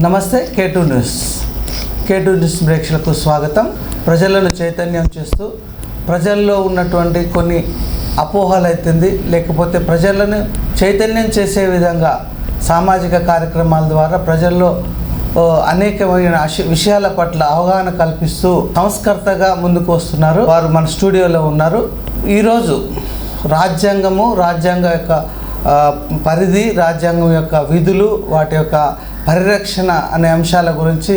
నమస్తే K2 news ప్రేక్షకులకు స్వాగతం. ప్రజలను చైతన్యం చేస్తూ ప్రజల్లో ఉన్నటువంటి కొన్ని అపోహలు అవుతుంది, లేకపోతే ప్రజలను చైతన్యం చేసే విధంగా సామాజిక కార్యక్రమాల ద్వారా ప్రజల్లో అనేకమైన విషయాల పట్ల అవగాహన కల్పిస్తూ సంస్కర్తగా ముందుకు వస్తున్నారు. వారు మన స్టూడియోలో ఉన్నారు. ఈరోజు రాజ్యాంగం యొక్క పరిధి, రాజ్యాంగం యొక్క విధులు, వాటి యొక్క పరిరక్షణ అనే అంశాల గురించి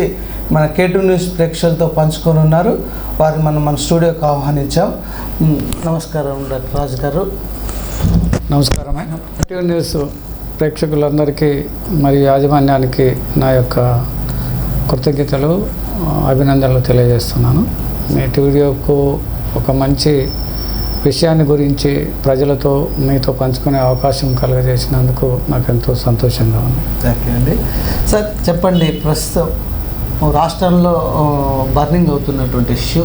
మన K2 న్యూస్ ప్రేక్షకులతో పంచుకొని ఉన్నారు. వారు మన స్టూడియోకి ఆహ్వానించాం. నమస్కారం డాక్టర్ రాజు గారు. నమస్కారం. K2 న్యూస్ ప్రేక్షకులందరికీ మరియు యాజమాన్యానికి నా యొక్క కృతజ్ఞతలు, అభినందనలు తెలియజేస్తున్నాను. మీ వీడియోకు ఒక మంచి విషయాన్ని గురించి ప్రజలతో మీతో పంచుకునే అవకాశం కలుగజేసినందుకు నాకు ఎంతో సంతోషంగా ఉంది. థ్యాంక్ యూ అండి. సార్ చెప్పండి, ప్రస్తుతం రాష్ట్రంలో బర్నింగ్ అవుతున్నటువంటి ఇష్యూ,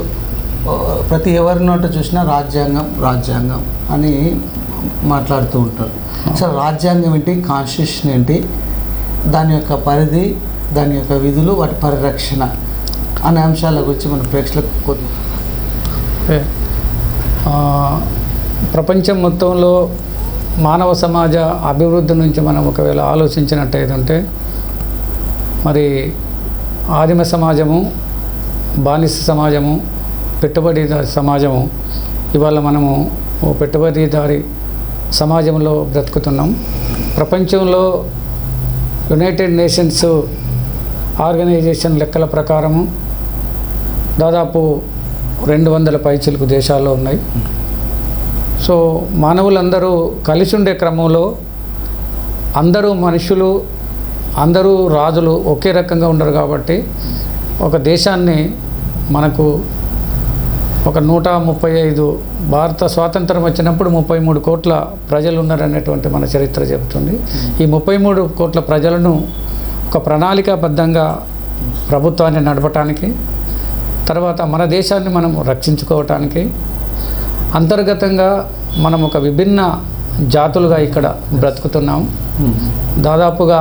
ప్రతి ఎవరి నోట చూసినా రాజ్యాంగం అని మాట్లాడుతూ ఉంటారు. సార్, రాజ్యాంగం ఏంటి, కాన్స్టిట్యూషన్ ఏంటి, దాని యొక్క పరిధి, దాని యొక్క విధులు, వాటి పరిరక్షణ అనే అంశాల గురించి మన ప్రేక్షకులకు ప్రపంచం మొత్తంలో మానవ సమాజ అభివృద్ధి నుంచి మనం ఒకవేళ ఆలోచించినట్టయితే మరి ఆదిమ సమాజము, బానిస సమాజము, పెట్టుబడిదారి సమాజము, ఇవాళ మనము పెట్టుబడిదారి సమాజంలో బ్రతుకుతున్నాం. ప్రపంచంలో యునైటెడ్ నేషన్స్ ఆర్గనైజేషన్ లెక్కల ప్రకారము దాదాపు 200 పైచిలకు దేశాల్లో ఉన్నాయి. సో మానవులందరూ కలిసి ఉండే క్రమంలో అందరూ మనుషులు, అందరూ రాజులు ఒకే రకంగా ఉండరు. కాబట్టి ఒక దేశాన్ని మనకు ఒక 135 భారత స్వాతంత్రం వచ్చినప్పుడు 33 కోట్ల ప్రజలు ఉన్నారనేటువంటి మన చరిత్ర చెబుతుంది. ఈ 33 కోట్ల ప్రజలను ఒక ప్రణాళికాబద్ధంగా ప్రభుత్వాన్ని నడపటానికి, తర్వాత మన దేశాన్ని మనం రక్షించుకోవటానికి, అంతర్గతంగా మనం ఒక విభిన్న జాతులుగా ఇక్కడ బ్రతుకుతున్నాం. దాదాపుగా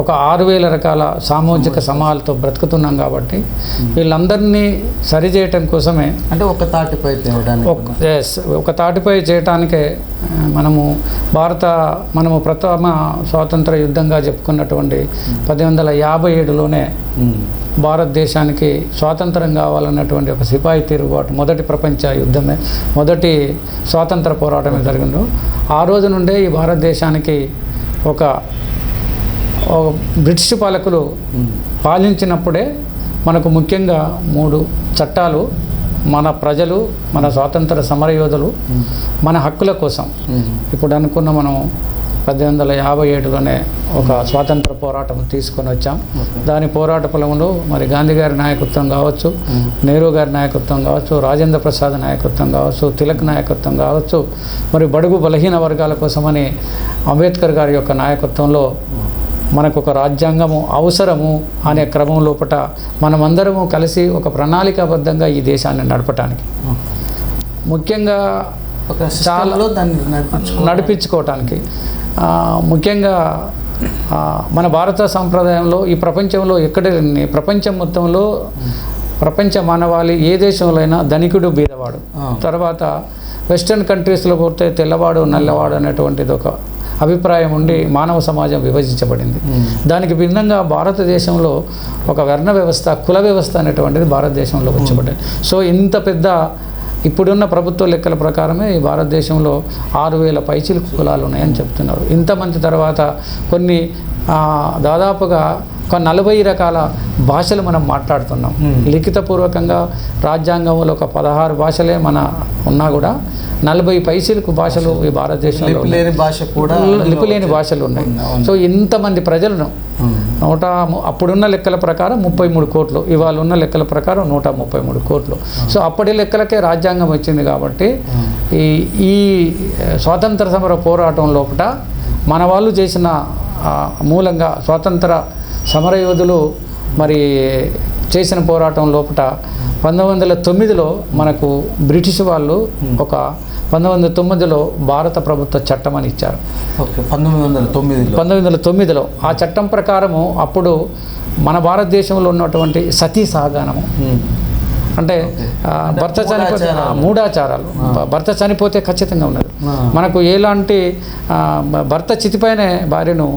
ఒక 6000 రకాల సామాజిక సమాజాలతో బ్రతుకుతున్నాం. కాబట్టి వీళ్ళందరినీ సరిచేయటం కోసమే, అంటే ఒక తాటిపై చేయటానికే మనము ప్రథమ స్వాతంత్ర యుద్ధంగా చెప్పుకున్నటువంటి 1857లోనే భారతదేశానికి స్వాతంత్రం కావాలన్నటువంటి ఒక సిపాయి తిరుగుబాటు, మొదటి ప్రపంచ యుద్ధమే, మొదటి స్వాతంత్ర పోరాటమే జరిగిందో ఆ రోజు నుండే ఈ భారతదేశానికి ఒక బ్రిటిష్ పాలకులు పాలించినప్పుడే మనకు ముఖ్యంగా 3 చట్టాలు మన ప్రజలు, మన స్వాతంత్ర సమరయోధులు, మన హక్కుల కోసం ఇప్పుడు అనుకున్న మనం 1857లోనే ఒక స్వాతంత్ర పోరాటం తీసుకొని వచ్చాం. దాని పోరాట ఫలంలో మరి గాంధీ గారి నాయకత్వం కావచ్చు, నెహ్రూ గారి నాయకత్వం కావచ్చు, రాజేంద్ర ప్రసాద్ నాయకత్వం కావచ్చు, తిలక్ నాయకత్వం కావచ్చు, మరి బడుగు బలహీన వర్గాల కోసమని అంబేద్కర్ గారి యొక్క నాయకత్వంలో మనకు ఒక రాజ్యాంగము అవసరము అనే క్రమం లోపల మనమందరము కలిసి ఒక ప్రణాళికాబద్ధంగా ఈ దేశాన్ని నడపటానికి, ముఖ్యంగా చాలా నడిపించుకోవటానికి, ముఖ్యంగా మన భారత సాంప్రదాయంలో ఈ ప్రపంచంలో ఎక్కడైనా, ప్రపంచం మొత్తంలో ప్రపంచ మానవాళి ఏ దేశంలో అయినా ధనికుడు బీదవాడు, తర్వాత వెస్టర్న్ కంట్రీస్లో పోతే తెల్లవాడు నల్లవాడు అనేటువంటిది ఒక అభిప్రాయం ఉండి మానవ సమాజం విభజించబడింది. దానికి భిన్నంగా భారతదేశంలో ఒక వర్ణ వ్యవస్థ, కుల వ్యవస్థ అనేటువంటిది భారతదేశంలో వచ్చబడ్డది. సో ఇంత పెద్ద ఇప్పుడున్న ప్రభుత్వ లెక్కల ప్రకారమే ఈ భారతదేశంలో 6000 పైచిలకు కులాలు ఉన్నాయని చెప్తున్నారు. ఇంతమంది తర్వాత కొన్ని దాదాపుగా ఒక 40 రకాల భాషలు మనం మాట్లాడుతున్నాం. లిఖితపూర్వకంగా రాజ్యాంగంలో ఒక 16 భాషలే మన ఉన్నా కూడా 40 పైసలకు భాషలు ఈ భారతదేశంలో లిపిలేని భాషలు ఉన్నాయి. సో ఇంతమంది ప్రజలను అప్పుడున్న లెక్కల ప్రకారం 33 కోట్లు, ఇవాళ ఉన్న లెక్కల ప్రకారం 133 కోట్లు. సో అప్పటి లెక్కలకే రాజ్యాంగం వచ్చింది. కాబట్టి ఈ స్వాతంత్ర సమర పోరాటం లోపల మన వాళ్ళు చేసిన మూలంగా స్వాతంత్ర సమరయోధులు మరి చేసిన పోరాటం లోపల 1909లో మనకు బ్రిటిష్ వాళ్ళు ఒక 1909లో భారత ప్రభుత్వ చట్టం అని ఇచ్చారు. ఓకే, 1909లో 1909లో ఆ చట్టం ప్రకారము అప్పుడు మన భారతదేశంలో ఉన్నటువంటి సతీ సహగమనము అంటే భర్త చనిపోతే మూఢాచారాలు, భర్త చనిపోతే ఖచ్చితంగా ఉన్నది. మనకు ఎలాంటి భర్త చితిపైనే భార్యను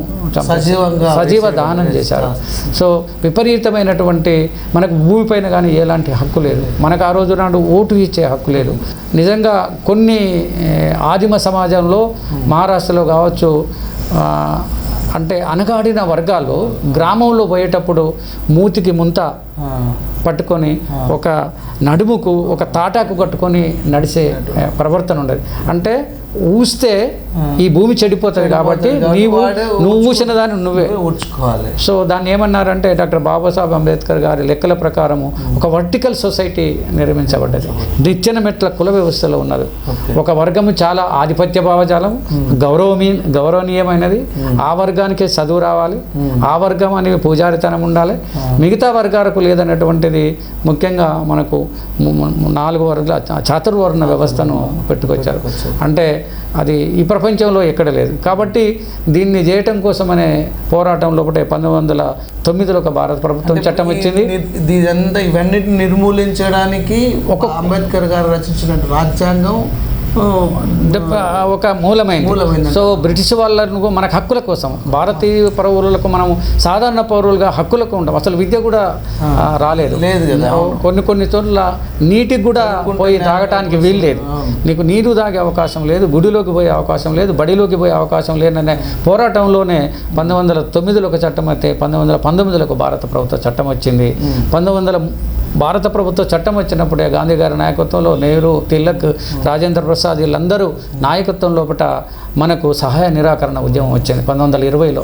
సజీవ దానం చేశారు. సో విపరీతమైనటువంటి మనకు భూమిపైన కానీ ఎలాంటి హక్కు లేదు. మనకు ఆ రోజు నాడు ఓటు ఇచ్చే హక్కు లేదు. నిజంగా కొన్ని ఆదిమ సమాజంలో మహారాష్ట్రలో కావచ్చు, అంటే అనగాడిన వర్గాలు గ్రామంలో పోయేటప్పుడు మూతికి ముంత పట్టుకొని ఒక నడుముకు ఒక తాటాకు కట్టుకొని నడిచే ప్రవర్తన ఉండేది. అంటే ఊస్తే ఈ భూమి చెడిపోతుంది కాబట్టి నువ్వు ఊసిన దాన్ని నువ్వే ఊడ్చుకోవాలి. సో దాన్ని ఏమన్నారంటే డాక్టర్ బాబాసాహెబ్ అంబేద్కర్ గారి లెక్కల ప్రకారము ఒక వర్టికల్ సొసైటీ నిర్మించబడ్డది. నిచ్చెన మెట్ల కుల వ్యవస్థలో ఉన్నది. ఒక వర్గము చాలా ఆధిపత్య భావజాలం, గౌరవనీయమైనది. ఆ వర్గానికే చదువు రావాలి, ఆ వర్గం అని పూజారితనం ఉండాలి. మిగతా వర్గాలకు లేదన్నటువంటిది ముఖ్యంగా మనకు 4 వర్గాల చాతుర్వర్ణ వ్యవస్థను పెట్టుకొచ్చారు. అంటే అది ఈ ప్రపంచంలో ఎక్కడ లేదు. కాబట్టి దీన్ని చేయటం కోసమనే పోరాటం లోపటే 1909లో ఒక భారత ప్రభుత్వం చట్టం వచ్చింది. ఇవన్నిటిని నిర్మూలించడానికి ఒక అంబేద్కర్ గారు రచించిన రాజ్యాంగం ఒక మూలమైంది. సో బ్రిటిష్ వాళ్ళకు మనకు హక్కుల కోసం, భారతీయ పౌరులకు మనం సాధారణ పౌరులుగా హక్కులకు ఉంటాం. అసలు విద్య కూడా రాలేదు. కొన్ని చోట్ల నీటికి కూడా పోయి తాగటానికి వీలు లేదు. నీకు నీరు తాగే అవకాశం లేదు, గుడిలోకి పోయే అవకాశం లేదు, బడిలోకి పోయే అవకాశం లేదనే పోరాటంలోనే 1909లో ఒక చట్టం అయితే 1919లో ఒక భారత ప్రభుత్వ చట్టం వచ్చింది. భారత ప్రభుత్వ చట్టం వచ్చినప్పుడే గాంధీ గారి నాయకత్వంలో నెహ్రూ, తిలక్, రాజేంద్ర ప్రసాద్ వీళ్ళందరూ నాయకత్వం లోపల మనకు సహాయ నిరాకరణ ఉద్యమం వచ్చింది 1920లో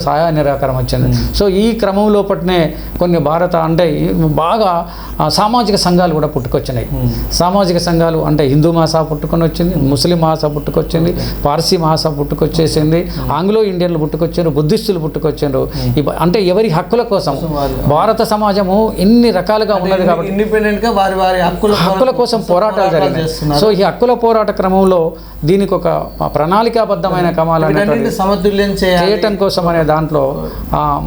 సహాయ నిరాకరణ వచ్చింది. సో ఈ క్రమం లోపలనే కొన్ని అంటే బాగా సామాజిక సంఘాలు కూడా పుట్టుకొచ్చినాయి. సామాజిక సంఘాలు అంటే హిందూ మహాసభ పుట్టుకొని వచ్చింది, ముస్లిం మహాసభ పుట్టుకొచ్చింది, పార్సీ మహాసభ పుట్టుకొచ్చేసింది, ఆంగ్లో ఇండియన్లు పుట్టుకొచ్చారు, బుద్ధిస్టులు పుట్టుకొచ్చారు. అంటే ఎవరి హక్కుల కోసం భారత సమాజము ఎన్ని రకాలుగా ఉన్నది కాబట్టి ఇండిపెండెంట్ గా వారి హక్కుల కోసం పోరాటాలు జరిగినాయి. సో ఈ హక్కుల పోరాట క్రమంలో దీనికి ఒక ప్రణాళికాబద్ధమైన కమాలను సమతుల్యం చేయటం కోసం అనే దాంట్లో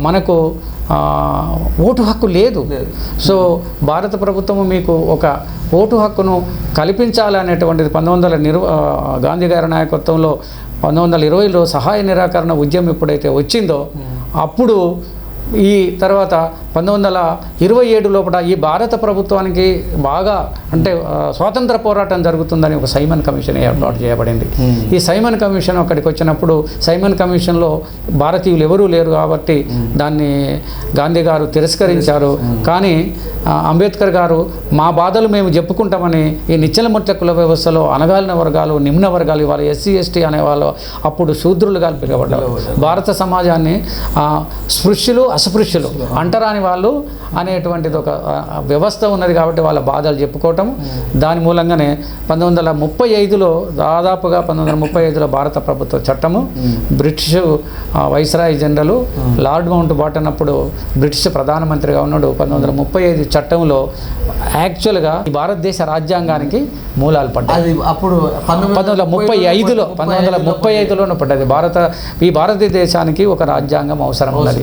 మనకు ఓటు హక్కు లేదు. సో భారత ప్రభుత్వము మీకు ఒక ఓటు హక్కును కల్పించాలనేటువంటిది గాంధీ గారి నాయకత్వంలో 1920లో సహాయ నిరాకరణ ఉద్యమం ఎప్పుడైతే వచ్చిందో అప్పుడు ఈ తర్వాత 1927 లోపల ఈ భారత ప్రభుత్వానికి బాగా అంటే స్వాతంత్ర పోరాటం జరుగుతుందని ఒక సైమన్ కమిషన్ ఏర్పాటు చేయబడింది. ఈ సైమన్ కమిషన్ అక్కడికి వచ్చినప్పుడు సైమన్ కమిషన్లో భారతీయులు ఎవరూ లేరు కాబట్టి దాన్ని గాంధీ గారు తిరస్కరించారు. కానీ అంబేద్కర్ గారు మా బాధలు మేము చెప్పుకుంటామని ఈ నిచ్చెన మెట్ల కుల వ్యవస్థలో అనగాలిన వర్గాలు, నిమ్న వర్గాలు, ఇవాళ ఎస్సీ ఎస్టీ అనేవాళ్ళు అప్పుడు శూద్రులుగా పిలువబడ్డారు. భారత సమాజాన్ని స్పృశ్యులు, అస్పృశ్యులు, అంటరాని వాళ్ళు అనేటువంటిది ఒక వ్యవస్థ ఉన్నది కాబట్టి వాళ్ళ బాధలు చెప్పుకోవటం. దాని మూలంగానే 1935లో దాదాపుగా 1935లో భారత ప్రభుత్వ చట్టము British viceroy general lord Mountbatten అప్పుడు బ్రిటిష్ ప్రధానమంత్రిగా ఉన్నాడు. 1935 చట్టంలో యాక్చువల్గా ఈ భారతదేశ రాజ్యాంగానికి మూలాలు పడ్డాయి. అప్పుడు 1935లోనే పడ్డది. ఈ భారతదేశానికి ఒక రాజ్యాంగం అవసరం ఉన్నది.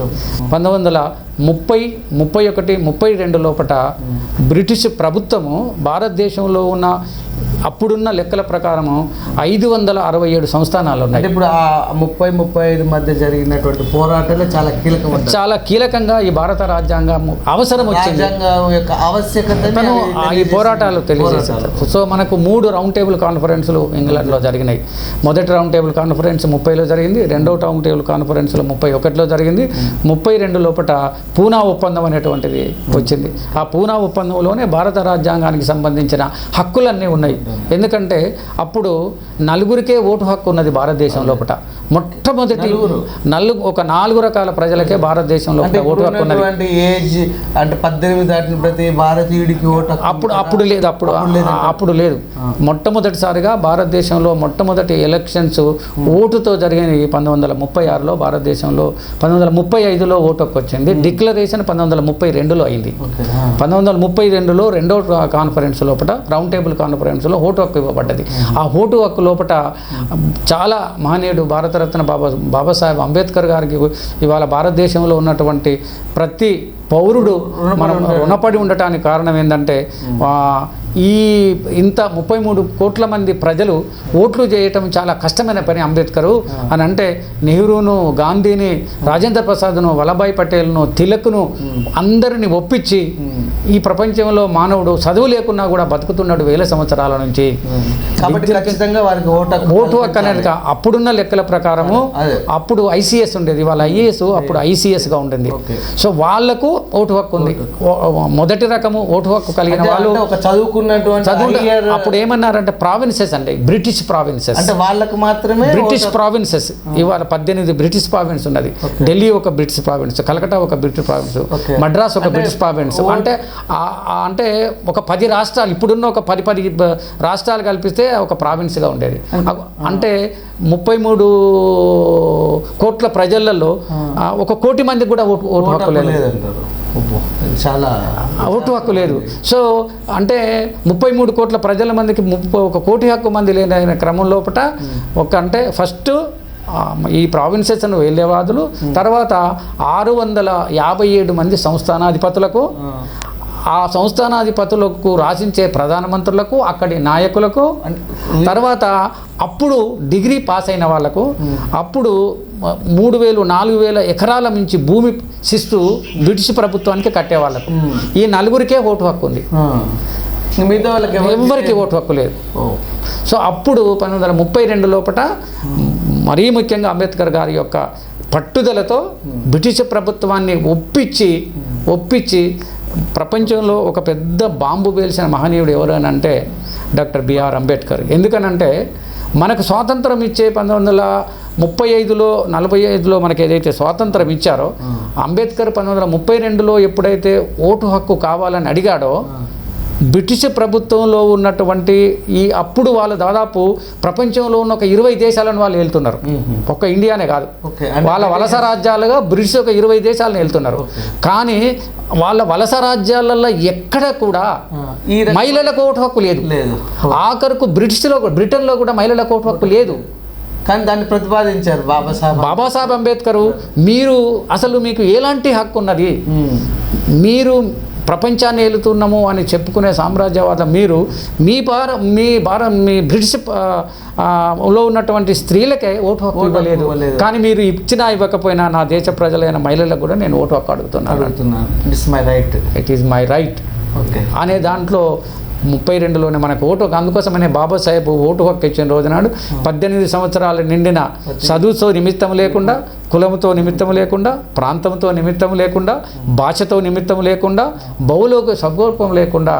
1930, 31, 32 లోపల బ్రిటిష్ ప్రభుత్వము భారతదేశంలో ఉన్న అప్పుడున్న లెక్కల ప్రకారము 567 సంస్థానాలు ఉన్నాయి. ఇప్పుడు ఆ 30-35 మధ్య జరిగినటువంటి పోరాటాలు చాలా కీలకంగా ఈ భారత రాజ్యాంగం అవసరం వచ్చింది. ఆవశ్యకతను ఈ పోరాటాలు తెలియజేశారు. సో మనకు 3 రౌండ్ టేబుల్ కాన్ఫరెన్స్లు ఇంగ్లాండ్లో జరిగినాయి. మొదటి రౌండ్ టేబుల్ కాన్ఫరెన్స్ 30లో జరిగింది, రెండవ రౌండ్ టేబుల్ కాన్ఫరెన్స్లో 31లో జరిగింది, 32 లోపల పూనా ఒప్పందం అనేటువంటిది వచ్చింది. ఆ పూనా ఒప్పందంలోనే భారత రాజ్యాంగానికి సంబంధించిన హక్కులన్నీ ఉన్నాయి. ఎందుకంటే అప్పుడు నలుగురికే ఓటు హక్కు ఉన్నది భారతదేశం లోపల. మొట్టమొదటి ఒక 4 రకాల ప్రజలకే భారతదేశంలో ఓటు హక్కు ఉన్నది. ఏజ్ అంటే 18 దాటిన ప్రతి భారతీయుడికి ఓటు అప్పుడు లేదు. మొట్టమొదటిసారిగా భారతదేశంలో మొట్టమొదటి ఎలక్షన్స్ ఓటుతో జరిగినవి 1936లో భారతదేశంలో. 1935లో ఓటు హక్కు వచ్చింది. డిక్లరేషన్ 1932లో అయింది. 1932లో రెండో కాన్ఫరెన్స్ లోపల రౌండ్ టేబుల్ కాన్ఫరెన్స్లో రాజ్యాంగంలో ఓటు హక్కు ఇవ్వబడ్డది. ఆ ఓటు హక్కు లోపల చాలా మహనీయుడు భారతరత్న బాబాసాహెబ్ అంబేద్కర్ గారికి ఇవాళ భారతదేశంలో ఉన్నటువంటి ప్రతి పౌరుడు మనం రుణపడి ఉండటానికి కారణం ఏంటంటే ఇంత 33 కోట్ల మంది ప్రజలు ఓట్లు చేయటం చాలా కష్టమైన పని అంబేద్కరు అని అంటే నెహ్రూను, గాంధీని, రాజేంద్ర ప్రసాద్ను, వల్లభాయ్ పటేల్ను, తిలక్ను అందరిని ఒప్పించి ఈ ప్రపంచంలో మానవుడు చదువు లేకున్నా కూడా బతుకుతున్నాడు వేల సంవత్సరాల నుంచి. కాబట్టి ఖచ్చితంగా వారికి ఓటు హక్కు అనేది అప్పుడున్న లెక్కల ప్రకారము అప్పుడు ఐసీఎస్ ఉండేది, వాళ్ళ ఐఏఎస్ అప్పుడు ఐసీఎస్గా ఉంటుంది. సో వాళ్లకు ఓటు హక్కు ఉంది. మొదటి రకము ఓటు హక్కు కలిగిన వాళ్ళు అప్పుడు ఏమన్నారంటే ప్రావిన్సెస్ అండి, బ్రిటిష్ ప్రావిన్సెస్ అంటే వాళ్ళకు మాత్రమే బ్రిటిష్ ప్రావిన్సెస్. ఇవాళ 18 బ్రిటిష్ ప్రావిన్స్ ఉన్నది. ఢిల్లీ ఒక బ్రిటిష్ ప్రావిన్స్, కలకటా ఒక బ్రిటిష్ ప్రావిన్స్, మద్రాస్ ఒక బ్రిటిష్ ప్రావిన్స్. అంటే ఒక 10 రాష్ట్రాలు, ఇప్పుడున్న ఒక 10 రాష్ట్రాలు కల్పిస్తే ఒక ప్రావిన్స్గా ఉండేది. అంటే 33 కోట్ల ప్రజలలో 1 కోటి మందికి కూడా ఓటు హక్కు లేదు, చాలా ఓటు హక్కు లేదు. సో అంటే 33 కోట్ల ప్రజల మందికి 1 కోటి హక్కు మంది లేని క్రమం లోపల అంటే ఫస్ట్ ఈ ప్రావిన్సెస్ను వెళ్ళేవాదులు, తర్వాత 657 మంది సంస్థానాధిపతులకు, ఆ సంస్థానాధిపతులకు రాసించే ప్రధానమంత్రులకు, అక్కడి నాయకులకు, తర్వాత అప్పుడు డిగ్రీ పాస్ అయిన వాళ్ళకు, అప్పుడు 3000 4000 ఎకరాల మించి భూమి శిస్తు బ్రిటిష్ ప్రభుత్వానికి కట్టేవాళ్ళకు ఈ 4గురికే ఓటు హక్కు ఉంది. మిగతా వాళ్ళకి ఎవరికి ఓటు హక్కు లేదు. సో అప్పుడు 1932 లోపల మరీ ముఖ్యంగా అంబేద్కర్ గారి యొక్క పట్టుదలతో బ్రిటిష్ ప్రభుత్వాన్ని ఒప్పించి ప్రపంచంలో ఒక పెద్ద బాంబు పేల్చిన మహనీయుడు ఎవరనంటే డాక్టర్ బిఆర్ అంబేద్కర్. ఎందుకనంటే మనకు స్వాతంత్రం ఇచ్చే 1935లో 45లో మనకి ఏదైతే స్వాతంత్రం ఇచ్చారో, అంబేద్కర్ 1932లో ఎప్పుడైతే ఓటు హక్కు కావాలని అడిగాడో, బ్రిటిష్ ప్రభుత్వంలో ఉన్నటువంటి అప్పుడు వాళ్ళు దాదాపు ప్రపంచంలో ఉన్న ఒక 20 దేశాలను వాళ్ళు వెళ్తున్నారు. ఒక్క ఇండియానే కాదు, వాళ్ళ వలస రాజ్యాలుగా బ్రిటిష్ ఒక 20 దేశాలను వెళ్తున్నారు. కానీ వాళ్ళ వలస రాజ్యాలలో ఎక్కడ కూడా మహిళలకు ఓటు హక్కు లేదు. ఆఖరుకు బ్రిటన్లో కూడా మహిళలకు ఓటు హక్కు లేదు. కానీ దాన్ని ప్రతిపాదించారు బాబాసాహెబ్ అంబేద్కర్. మీకు ఎలాంటి హక్కు ఉన్నది? మీరు ప్రపంచాన్ని ఏలుతున్నాము అని చెప్పుకునే సామ్రాజ్యవాదం మీరు మీ బ్రిటిష్ లో ఉన్నటువంటి స్త్రీలకే ఓటు హక్కు ఇవ్వలేదు. కానీ మీరు ఇవ్వకపోయినా నా దేశ ప్రజలైన మహిళలకు కూడా నేను ఓటు హక్కు అడుగుతున్నాను. ఇట్ ఈస్ మై రైట్ అనే దాంట్లో 32లోనే మనకు ఓటు హక్కు. అందుకోసమనే బాబాసాహెబ్ ఓటు హక్కు ఇచ్చిన రోజునాడు 18 సంవత్సరాలు నిండిన చదువుతో నిమిత్తం లేకుండా, కులంతో నిమిత్తం లేకుండా, ప్రాంతంతో నిమిత్తం లేకుండా, భాషతో నిమిత్తం లేకుండా, బహుళ సగోల్పం లేకుండా,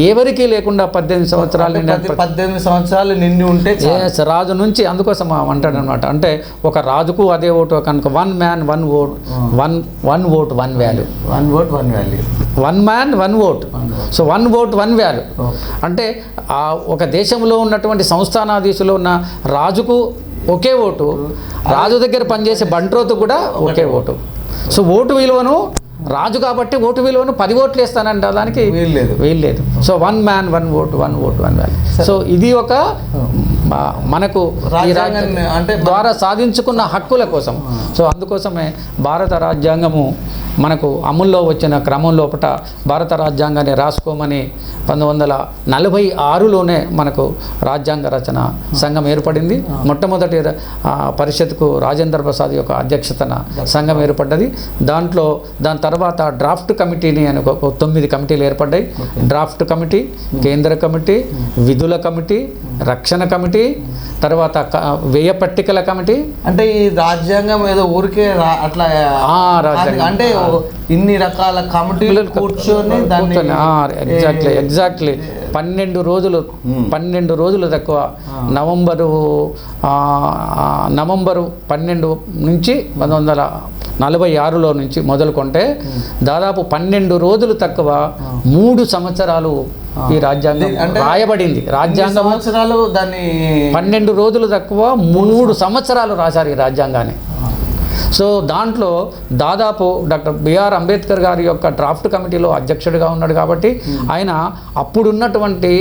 ఎవరికీ లేకుండా 18 సంవత్సరాలు నిండి ఉంటే రాజు నుంచి, అందుకోసం అంటాడు అనమాట. అంటే ఒక రాజుకు అదే ఓటు కనుక 1 man 1 vote, 1 vote 1 value, 1 vote 1 value, 1 man 1 vote. So 1 vote 1 value అంటే ఒక దేశంలో ఉన్నటువంటి సంస్థానాధీశులు ఉన్న రాజుకు ఒకే ఓటు, రాజు దగ్గర పనిచేసే బంట్రోతు కూడా ఒకే ఓటు. సో ఓటు విలువను రాజు కాబట్టి ఓటు విలువను 10 ఓట్లు వేస్తానంట, దానికి వీల్లేదు. So 1 man 1 vote, 1 vote 1 value. So ఇది ఒక మనకు అంటే ద్వారా సాధించుకున్న హక్కుల కోసం. సో అందుకోసమే భారత రాజ్యాంగము మనకు అమల్లో వచ్చిన క్రమం లోపల భారత రాజ్యాంగాన్ని రాసుకోమని 1946లోనే మనకు రాజ్యాంగ రచన సంఘం ఏర్పడింది. మొట్టమొదటి పరిషత్కు రాజేంద్ర ప్రసాద్ యొక్క అధ్యక్షతన సంఘం ఏర్పడ్డది. దాని తర్వాత డ్రాఫ్ట్ కమిటీని అని 9 కమిటీలు ఏర్పడ్డాయి. డ్రాఫ్ట్ కమిటీ, కేంద్ర కమిటీ, విధుల కమిటీ, రక్షణ కమిటీ, తర్వాత వ్యయ పట్టికల కమిటీ. అంటే ఈ రాజ్యాంగం ఏదో ఊరికే అట్లా అంటే ఇన్ని రకాల కమిటీలు కూర్చొని ఎగ్జాక్ట్లీ 12 రోజులు తక్కువ నవంబరు 12 నుంచి 1946లో నుంచి మొదలుకొంటే దాదాపు 12 రోజులు తక్కువ 3 సంవత్సరాలు ఈ రాజ్యాంగం రాయబడింది. రాజ్యాంగం దాన్ని 12 రోజులు తక్కువ 3 సంవత్సరాలు రాశారు ఈ రాజ్యాంగాన్ని. సో దాంట్లో దాదాపు డాక్టర్ బిఆర్ అంబేద్కర్ గారి యొక్క డ్రాఫ్ట్ కమిటీలో అధ్యక్షుడిగా ఉన్నాడు కాబట్టి ఆయన అప్పుడున్నటువంటి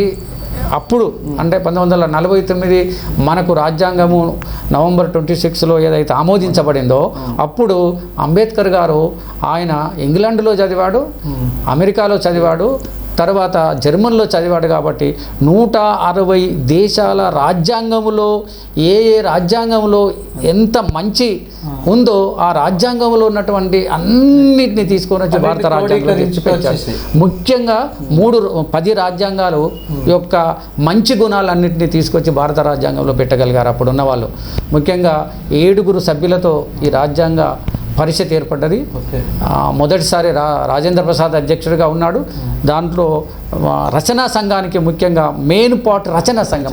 అప్పుడు అంటే 1949 మనకు రాజ్యాంగము నవంబర్ 26లో ఏదైతే ఆమోదించబడిందో అప్పుడు అంబేద్కర్ గారు ఆయన ఇంగ్లాండ్లో చదివాడు, అమెరికాలో చదివాడు, తర్వాత జర్మన్లో చదివాడు. కాబట్టి 160 దేశాల రాజ్యాంగంలో ఏ రాజ్యాంగంలో ఎంత మంచి ఉందో ఆ రాజ్యాంగంలో ఉన్నటువంటి అన్నిటిని తీసుకొని వచ్చి భారత రాజ్యాంగంలో తెచ్చిపెట్టారు. ముఖ్యంగా 10 రాజ్యాంగాలు యొక్క మంచి గుణాలన్నింటినీ తీసుకొచ్చి భారత రాజ్యాంగంలో పెట్టగలిగారు అప్పుడున్న వాళ్ళు. ముఖ్యంగా 7 సభ్యులతో ఈ రాజ్యాంగ పరిషత్ ఏర్పడ్డది. మొదటిసారి రాజేంద్ర ప్రసాద్ అధ్యక్షుడిగా ఉన్నాడు. దాంట్లో రచనా సంఘానికి ముఖ్యంగా మెయిన్ పార్ట్ రచనా సంఘం,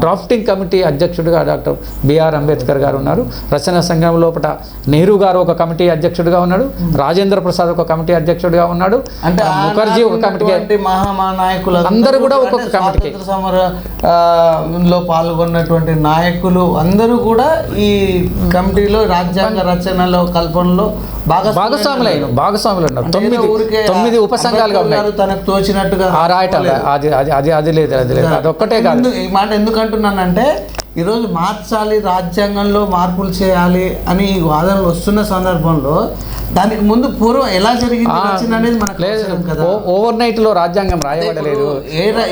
డ్రాఫ్టింగ్ కమిటీ అధ్యక్షుడిగా డాక్టర్ బిఆర్ అంబేద్కర్ గారు ఉన్నారు. రచనా సంఘం లోపల నెహ్రూ గారు ఒక కమిటీ అధ్యక్షుడిగా ఉన్నాడు, రాజేంద్ర ప్రసాద్ ఒక కమిటీ అధ్యక్షుడిగా ఉన్నాడు, ముఖర్జీ ఒక కమిటీకి, మహానాయకులు అందరూ కూడా ఒక్కొక్క కమిటీకి, సమరంలో పాల్గొన్నటువంటి నాయకులు అందరూ కూడా ఈ కమిటీలో రాజ్యాంగ రచనలో కల్పనలో భాగస్వాములు ఉన్నారు. 9 ఉపసంఘాలుగా ఉన్నాయి. తనకు తోచినట్టుగా రాయటం అది లేదు అదొక్కటే కాదు. ఈ మాట ఎందుకు అంటున్నానంటే ఈరోజు మార్చాలి, రాజ్యాంగంలో మార్పులు చేయాలి అని ఈ వాదనలు వస్తున్న సందర్భంలో దానికి ముందు పూర్వం ఎలా జరిగింది అనేది మనకు కదా. ఓవర్ నైట్ లో రాజ్యాంగం రాయబడలేదు.